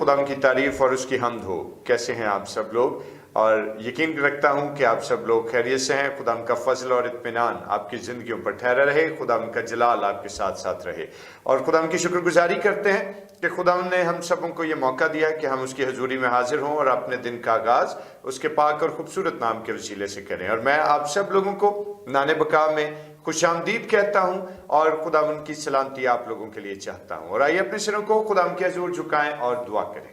खुदा की तारीफ और उसकी हम्द हो। कैसे हैं आप सब लोग? और यकीन रखता हूं कि आप सब लोग खैरियत से हैं। खुदा का फजल और इत्मीनान आपकी ज़िंदगियों पर ठहरा रहे। खुदा का जलाल आपके साथ साथ रहे। और खुदा की शुक्रगुजारी करते हैं कि खुदा ने हम सबों को ये मौका दिया कि हम उसकी हजूरी में हाजिर हों और अपने दिन का आगाज़ उसके पाक और ख़ूबसूरत नाम के वसीले से करें। और मैं आप सब लोगों को नाने बका में खुश आमदीद कहता हूँ और खुदा की सलामती आप लोगों के लिए चाहता हूँ। और आइए अपने सिरों को खुदा के हजूर झुकाएं और दुआ करें।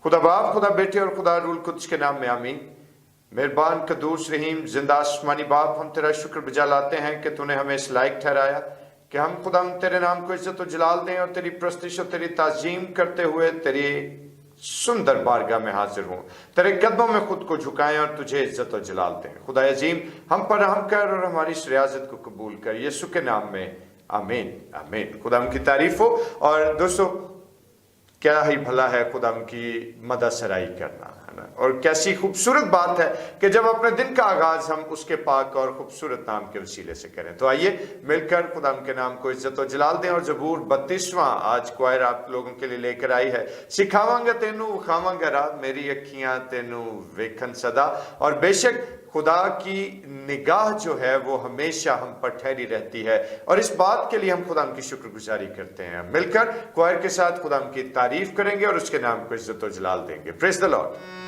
खुदा बाप, खुदा बेटे और खुदा रूल कुद्स के नाम में आमीन। मेहरबान कदूस रहीम जिंदा आसमानी बाप, हम तेरा शुक्र बजा लाते हैं कि तूने हमें इस लायक ठहराया कि हम खुदा तेरे नाम को इज्जत और जलाल दें और तेरी प्रस्तिश और तेरी ताजीम करते हुए तेरी सुंदर बारगाह में हाजिर हों, तेरे कदमों में खुद को झुकाएं और तुझे इज्जत और जलाल दें। खुदा अजीम, हम पर रहम कर और हमारी इस रियाजत को कबूल कर, यीशु के नाम में आमीन आमीन। खुदा की तारीफ हो। और दोस्तों, क्या ही भला है खुदा की मदद सराई करना, है ना। और कैसी खूबसूरत बात है कि जब अपने दिन का आगाज हम उसके पाक और खूबसूरत नाम के वसीले से करें। तो आइए मिलकर खुदा के नाम को इज्जत और जलाल दें। और जबूर 32वां आज क्वायर आप लोगों के लिए लेकर आई है। सिखावांगा तेनू विखावांगा राह, मेरी अखियां तेनू वेखन सदा। और बेशक खुदा की निगाह जो है वो हमेशा हम पर ठहरी रहती है और इस बात के लिए हम खुदा की शुक्रगुजारी करते हैं। मिलकर क्वायर के साथ खुदा की तारीफ करेंगे और उसके नाम को इज्जत और जलाल देंगे। Praise the Lord.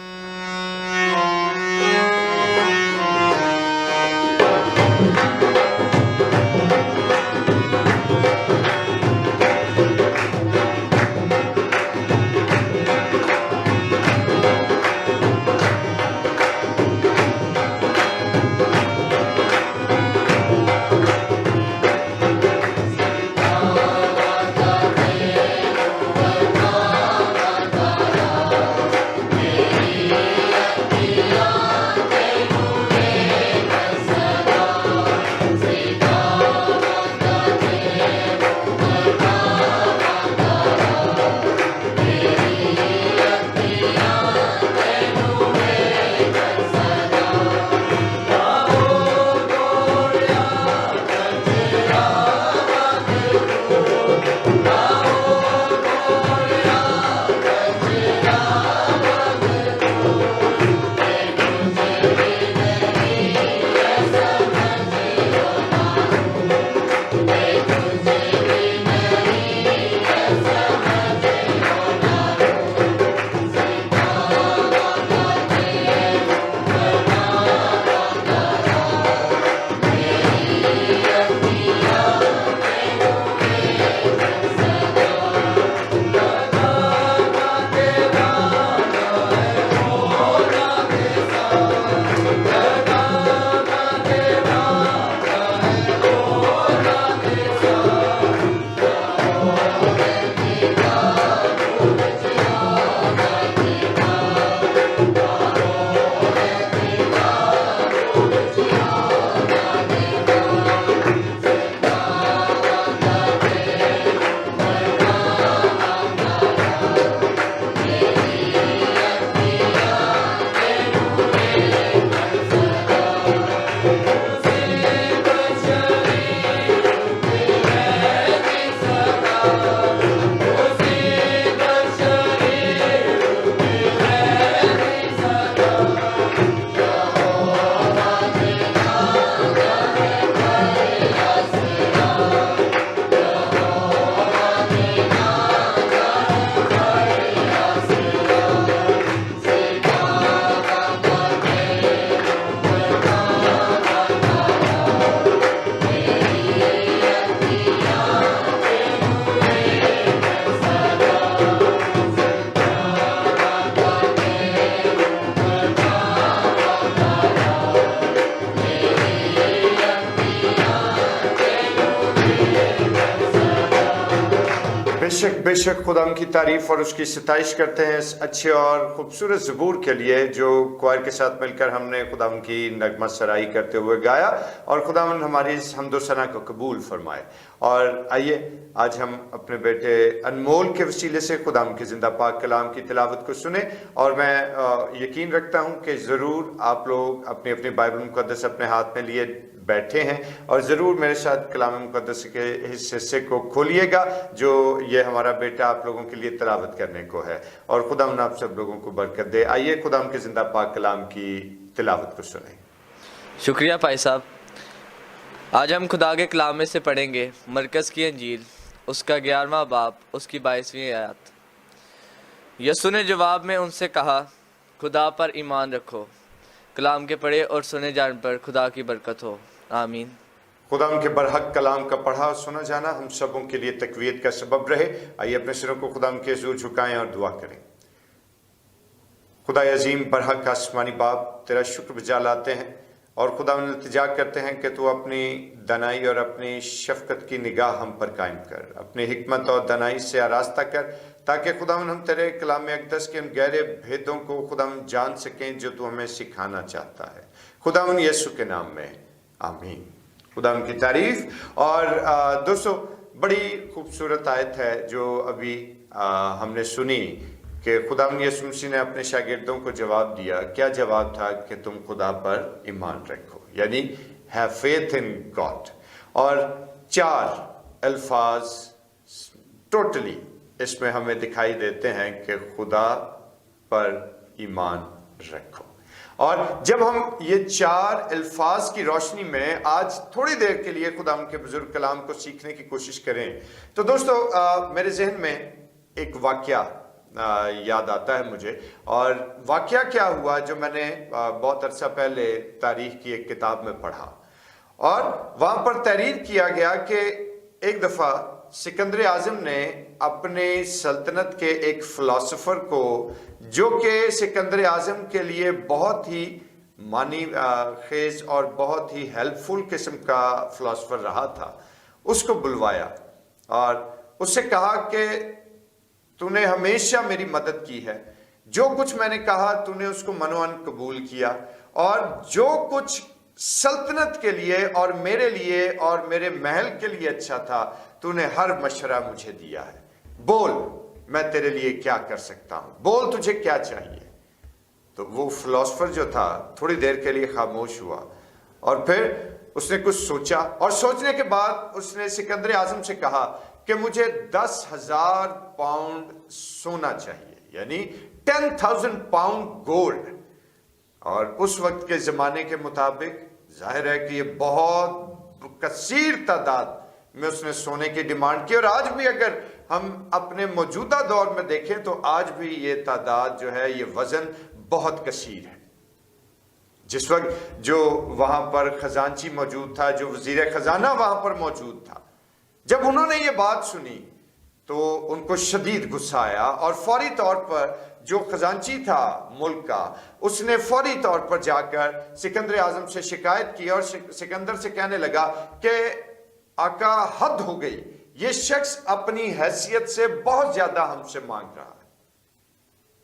बेशक खुदा की तारीफ और उसकी सताइश करते हैं इस अच्छे और खूबसूरत ज़बूर के लिए जो क्वायर के साथ मिलकर हमने खुदा की नगमा सराई करते हुए गाया। और खुदा हमारी इस हम्दो सना को कबूल फरमाए। और आइए आज हम अपने बेटे अनमोल के वसीले से खुदा के ज़िंदा पाक कलाम की तिलावत को सुने। और मैं यकीन रखता हूँ कि ज़रूर आप लोग अपनी अपनी बाइबल मुक़द्दस अपने हाथ में लिए بیٹھے ہیں اور ضرور میرے ساتھ کلام مقدس کے اس حصے کو کھولیے گا جو یہ ہمارا بیٹا آپ لوگوں کے لیے تلاوت کرنے کو ہے، اور خدا ہم آپ سب لوگوں کو برکت دے۔ آئیے خدا ہم کے زندہ پاک کلام کی تلاوت کو سنیں۔ شکریہ بھائی صاحب۔ آج ہم خدا کے کلام میں سے پڑھیں گے مرکز کی انجیل، اس کا 11واں باب، اس کی 22ویں آیات۔ یسوع نے جواب میں ان سے کہا، خدا پر ایمان رکھو۔ کلام کے پڑھے اور سنے جان پر خدا کی برکت ہو، آمین۔ خدا ان کے برحق کلام کا پڑھا اور سنا جانا ہم سبوں کے لیے تقویت کا سبب رہے۔ آئیے اپنے سروں کو خدا ان کے حضور جھکائیں اور دعا کریں۔ خدا عظیم برحق آسمانی باپ، تیرا شکر بجا لاتے ہیں اور خدا ان التجا کرتے ہیں کہ تو اپنی دانائی اور اپنی شفقت کی نگاہ ہم پر قائم کر، اپنی حکمت اور دانائی سے آراستہ کر، تاکہ خدا ہم تیرے کلام اقدس کے ان گہرے بھیدوں کو خدا ہم جان سکیں جو تو ہمیں سکھانا چاہتا ہے۔ خدا ان یسوع کے نام میں آمین۔ خدا ان کی تعریف۔ اور دوستو، بڑی خوبصورت آیت ہے جو ابھی ہم نے سنی کہ خدا یسوع مسیح نے اپنے شاگردوں کو جواب دیا۔ کیا جواب تھا؟ کہ تم خدا پر ایمان رکھو، یعنی have faith in God۔ اور 4 الفاظ ٹوٹلی اس میں ہمیں دکھائی دیتے ہیں کہ خدا پر ایمان رکھو۔ اور جب ہم یہ 4 الفاظ کی روشنی میں آج تھوڑی دیر کے لیے خدا ان کے بزرگ کلام کو سیکھنے کی کوشش کریں تو دوستو میرے ذہن میں ایک واقعہ یاد آتا ہے مجھے۔ اور واقعہ کیا ہوا جو میں نے بہت عرصہ پہلے تاریخ کی ایک کتاب میں پڑھا، اور وہاں پر تحریر کیا گیا کہ ایک دفعہ سکندر اعظم نے اپنے سلطنت کے ایک فلاسفر کو، جو کہ سکندر اعظم کے لیے بہت ہی معنی خیز اور بہت ہی ہیلپ فل قسم کا فلاسفر رہا تھا، اس کو بلوایا اور اس سے کہا کہ تو نے ہمیشہ میری مدد کی ہے، جو کچھ میں نے کہا تو نے اس کو منوان قبول کیا، اور جو کچھ سلطنت کے لیے اور میرے لیے اور میرے محل کے لیے اچھا تھا تو نے ہر مشورہ مجھے دیا ہے۔ بول میں تیرے لیے کیا کر سکتا ہوں، بول تجھے کیا چاہیے۔ تو وہ فلاسفر جو تھا تھوڑی دیر کے لیے خاموش ہوا، اور پھر اس نے کچھ سوچا، اور سوچنے کے بعد اس نے سکندر اعظم سے کہا کہ مجھے 10,000 پاؤنڈ سونا چاہیے، یعنی 10,000 پاؤنڈ گولڈ۔ اور اس وقت کے زمانے کے مطابق ظاہر ہے کہ یہ بہت کثیر تعداد میں اس نے سونے کی ڈیمانڈ کی، اور آج بھی اگر ہم اپنے موجودہ دور میں دیکھیں تو آج بھی یہ تعداد جو ہے، یہ وزن بہت کثیر ہے۔ جس وقت جو وہاں پر خزانچی موجود تھا، جو وزیر خزانہ وہاں پر موجود تھا، جب انہوں نے یہ بات سنی تو ان کو شدید غصہ آیا، اور فوری طور پر جو خزانچی تھا ملک کا، اس نے فوری طور پر جا کر سکندر اعظم سے شکایت کی، اور سکندر سے کہنے لگا کہ آقا حد ہو گئی، یہ شخص اپنی حیثیت سے بہت زیادہ ہم سے مانگ رہا ہے۔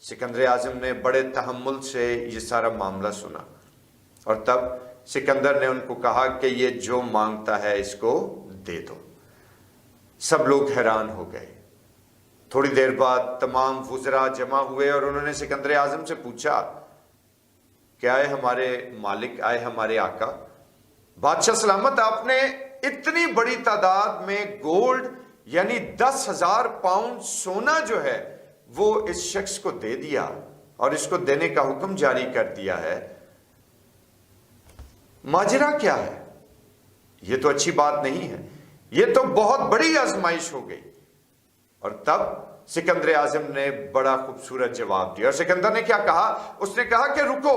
سکندر اعظم نے بڑے تحمل سے یہ سارا معاملہ سنا، اور تب سکندر نے ان کو کہا کہ یہ جو مانگتا ہے اس کو دے دو۔ سب لوگ حیران ہو گئے۔ تھوڑی دیر بعد تمام وزراء جمع ہوئے اور انہوں نے سکندر اعظم سے پوچھا کہ آئے ہمارے مالک، آئے ہمارے آقا، بادشاہ سلامت، آپ نے اتنی بڑی تعداد میں گولڈ یعنی 10,000 پاؤنڈ سونا جو ہے وہ اس شخص کو دے دیا اور اس کو دینے کا حکم جاری کر دیا ہے، ماجرا کیا ہے؟ یہ تو اچھی بات نہیں ہے، یہ تو بہت بڑی آزمائش ہو گئی۔ اور تب سکندر اعظم نے بڑا خوبصورت جواب دیا، اور سکندر نے کیا کہا؟ اس نے کہا کہ رکو،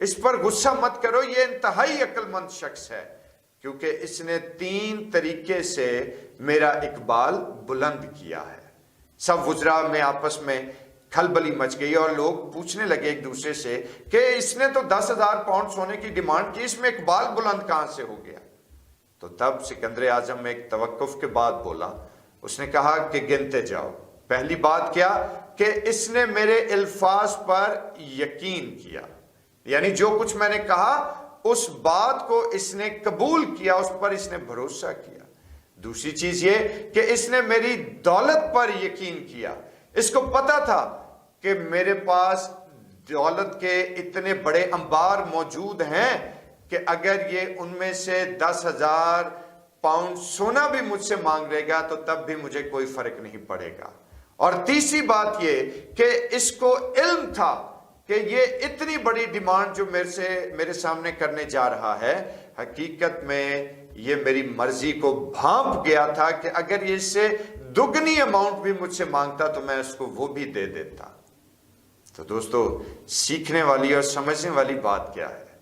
اس پر غصہ مت کرو، یہ انتہائی عقل مند شخص ہے، کیونکہ اس نے 3 طریقے سے میرا اقبال بلند کیا ہے۔ سب وزراء میں آپس میں کھلبلی مچ گئی، اور لوگ پوچھنے لگے ایک دوسرے سے کہ اس نے تو 10,000 پاؤنڈ سونے کی ڈیمانڈ کی، اس میں اقبال بلند کہاں سے ہو گیا؟ تو تب سکندر اعظم ایک توقف کے بعد بولا، اس نے کہا کہ گنتے جاؤ۔ پہلی بات کیا؟ کہ اس نے میرے الفاظ پر یقین کیا، یعنی جو کچھ میں نے کہا اس بات کو اس نے قبول کیا، اس پر اس نے بھروسہ کیا۔ دوسری چیز یہ کہ اس نے میری دولت پر یقین کیا، اس کو پتا تھا کہ میرے پاس دولت کے اتنے بڑے انبار موجود ہیں कि अगर ये उनमें से 10,000 पाउंड सोना भी मुझसे मांग लेगा तो तब भी मुझे कोई फर्क नहीं पड़ेगा। और तीसरी बात ये कि इसको इल्म था कि ये इतनी बड़ी डिमांड जो मेरे सामने करने जा रहा है, हकीकत में ये मेरी मर्जी को भांप गया था कि अगर ये इससे दुगनी अमाउंट भी मुझसे मांगता तो मैं उसको वो भी दे देता। तो दोस्तों, सीखने वाली और समझने वाली बात क्या है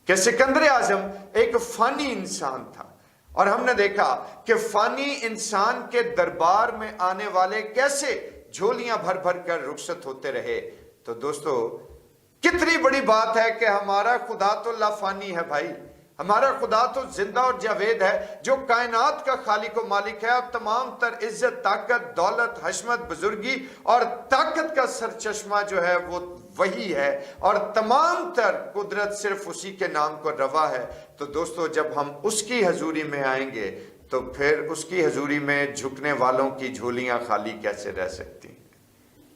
कि सिकंदर आजम एक फानी इंसान था, और हमने देखा कि फानी इंसान के दरबार में आने वाले कैसे झोलियां भर भर कर रुखसत होते रहे। तो दोस्तों, कितनी बड़ी बात है कि हमारा खुदा तो लाफानी है भाई, हमारा खुदा तो जिंदा और जावेद है, जो कायनात का खालिक व मालिक है, और तमाम तर इज्जत, ताकत, दौलत, हशमत, बुजुर्गी और ताकत का सरचश्मा जो है वो वही है, और तमाम तर कुदरत सिर्फ उसी के नाम को रवा है। तो दोस्तों, जब हम उसकी हजूरी में आएंगे तो फिर उसकी हजूरी में झुकने वालों की झोलियां खाली कैसे रह सकती हैं।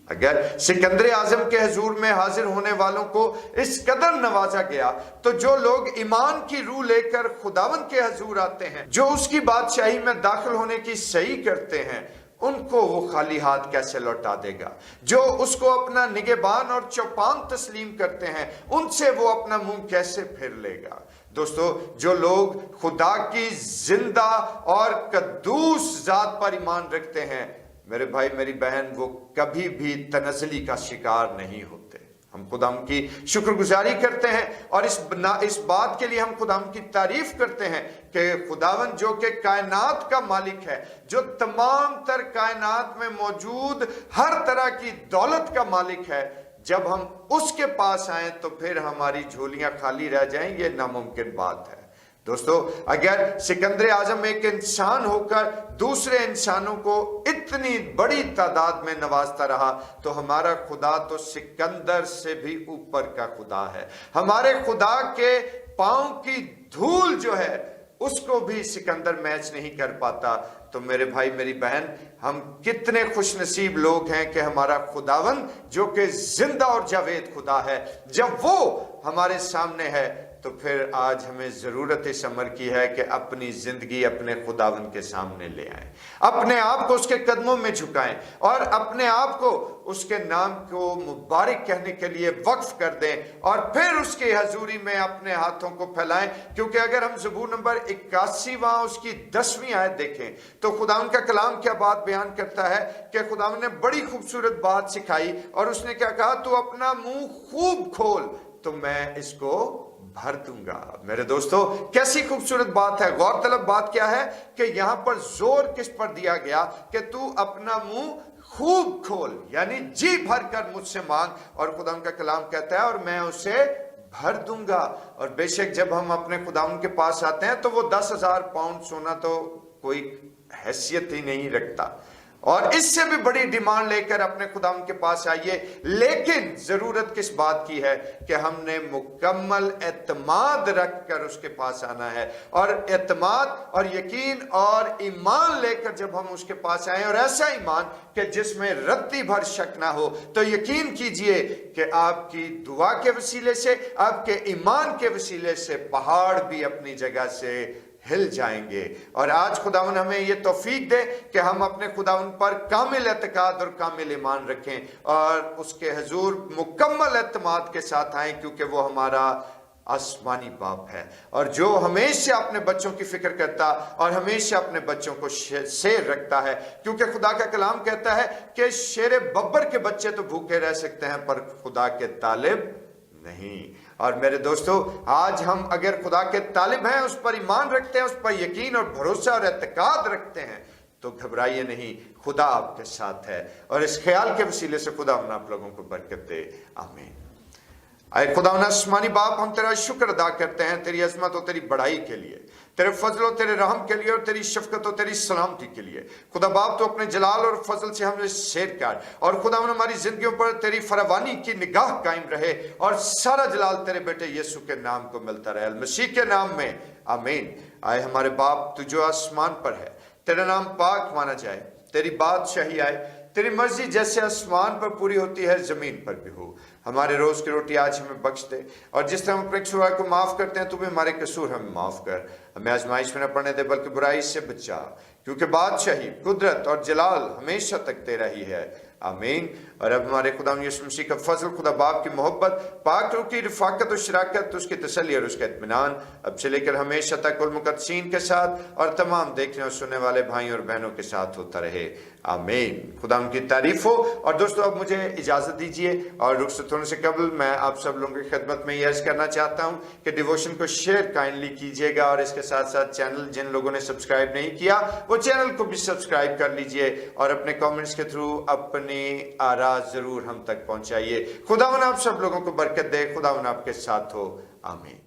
अगर सिकंदर आजम के हजूर में हाजिर होने वालों को इस कदर नवाजा गया, तो जो लोग ईमान की रूह लेकर खुदावन के हजूर आते हैं, जो उसकी बादशाही में दाखिल होने की सही करते हैं, उनको वो खाली हाथ कैसे लौटा देगा। जो उसको अपना निगहबान और चौपान तस्लीम करते हैं, उनसे वो अपना मुंह कैसे फिर लेगा। दोस्तों, जो लोग खुदा की जिंदा और कद्दूस जात पर ईमान रखते हैं, मेरे भाई मेरी बहन, वो कभी भी तनज़ली का शिकार नहीं होते। हम खुदाम की शुक्रगुजारी करते हैं और इस बात के लिए हम खुदाम की तारीफ करते हैं कि खुदावन जो कि कायनात का मालिक है, जो तमाम तर कायनात में मौजूद हर तरह की दौलत का मालिक है, जब हम उसके पास आए तो फिर हमारी झोलियां खाली रह जाएं, ये नामुमकिन बात है। दोस्तों, अगर सिकंदर आजम एक इंसान होकर दूसरे इंसानों को इतनी बड़ी तादाद में नवाजता रहा, तो हमारा खुदा तो सिकंदर से भी ऊपर का खुदा है। हमारे खुदा के पांव की धूल जो है उसको भी सिकंदर मैच नहीं कर पाता। तो मेरे भाई मेरी बहन, हम कितने खुशनसीब लोग हैं कि हमारा खुदावन जो कि जिंदा और जावेद खुदा है, जब वो हमारे सामने है तो फिर आज हमें जरूरत इस अमर की है कि अपनी जिंदगी अपने खुदावन के सामने ले आएं, अपने आप को उसके कदमों में झुकाएं और अपने आप को उसके नाम को मुबारक कहने के लिए वक्फ कर दें, और फिर उसकी हजूरी में अपने हाथों को फैलाएं। क्योंकि अगर हम ज़बूर नंबर 81 उसकी 10वीं आयत देखें तो खुदावन का कलाम क्या बात बयान करता है कि खुदावन ने बड़ी खूबसूरत बात सिखाई, और उसने क्या कहा, तू अपना मुंह खूब खोल तो मैं इसको भर दूंगा। मेरे दोस्तों, कैसी खूबसूरत बात है। गौरतलब बात क्या है कि यहां पर जोर किस पर दिया गया कि तू अपना मुंह खूब खोल, यानी जी भर कर मुझसे मांग, और खुदा का कलाम कहता है और मैं उसे भर दूंगा। और बेशक जब हम अपने खुदावन के पास आते हैं तो वो 10,000 पाउंड सोना तो कोई हैसियत ही नहीं रखता, और इससे भी बड़ी डिमांड लेकर अपने खुदावन के पास आइए। लेकिन जरूरत किस बात की है कि हमने मुकम्मल एतमाद रख कर उसके पास आना है, और एतमाद और यकीन और ईमान लेकर जब हम उसके पास आए, और ऐसा ईमान कि जिसमें रत्ती भर शक ना हो, तो यकीन कीजिए कि आपकी दुआ के वसीले से, आपके ईमान के वसीले से पहाड़ भी अपनी जगह से हिल जाएंगे। और आज खुदावन हमें ये तौफीक दे कि हम अपने खुदावन पर कामिल एतकाद और कामिल ईमान रखें और उसके हजूर मुकम्मल एतमाद के साथ आएं, क्योंकि वो हमारा आसमानी बाप है, और जो हमेशा अपने बच्चों की फिक्र करता और हमेशा अपने बच्चों को शेर रखता है। क्योंकि खुदा का कलाम कहता है कि शेर बब्बर के बच्चे तो भूखे रह सकते हैं पर खुदा के तालिब नहीं। और मेरे दोस्तों, आज हम अगर खुदा के तालिब हैं, उस पर ईमान रखते हैं, उस पर यकीन और भरोसा और एतकाद रखते हैं, तो घबराइए नहीं, खुदा आपके साथ है। और इस ख्याल के वसीले से खुदा आप लोगों को बरकत दे, आमीन। आए खुदा आसमानी बाप, हम तेरा शुक्र अदा करते हैं तेरी अजमत और तेरी बड़ाई के लिए, तेरे फजल और तेरे रहम के लिए, और तेरी शफकत और तेरी सलामती के लिए। खुदा बाप, तो अपने जलाल और फजल से हमें शेर कर, और खुदा हमारी जिंदगियों पर तेरी फरावानी की निगाह कायम रहे, और सारा जलाल तेरे बेटे यीशु के नाम को मिलता रहे, मसीह के नाम में, आमीन। आए हमारे बाप, तू जो आसमान पर है, तेरा नाम पाक माना जाए, तेरी बादशाही आए, तेरी मर्जी जैसे आसमान पर पूरी होती है जमीन पर भी हो। हमारे रोज की रोटी आज हमें बख्श दे, और जिस तरह हम अपने कसूरवार को माफ करते हैं, तू भी हमारे कसूर हमें माफ कर। हमें आजमाइश में न पड़ने दे, बल्कि बुराई से बचा, क्योंकि बादशाही, कुदरत और जलाल हमेशा तक तेरा ही है। आमीन। और अब हमारे खुदा यीशु मसीह का फजल, खुदा बाप की मोहब्बत, पाक रूह की रफाकत और शराकत, उसकी तसल्ली और उसका इत्मीनान अब से लेकर हमेशा तक कुल मुकद्दसीन के साथ और तमाम देखने और सुनने वाले भाइयों और बहनों के साथ होता रहे। आमीन। खुदा की तारीफ हो। और दोस्तों, अब मुझे इजाजत दीजिए, और रुखसत होने से कबल मैं आप सब लोगों की खिदमत में ये अर्ज करना चाहता हूँ कि डिवोशन को शेयर काइंडली कीजिएगा, और इसके साथ साथ चैनल जिन लोगों ने सब्सक्राइब नहीं किया वो चैनल को भी सब्सक्राइब कर लीजिए, और अपने कमेंट्स के थ्रू अपनी आरा जरूर हम तक पहुंचाइए। खुदावन आप सब लोगों को बरकत दे। खुदावन आपके साथ हो। आमीन।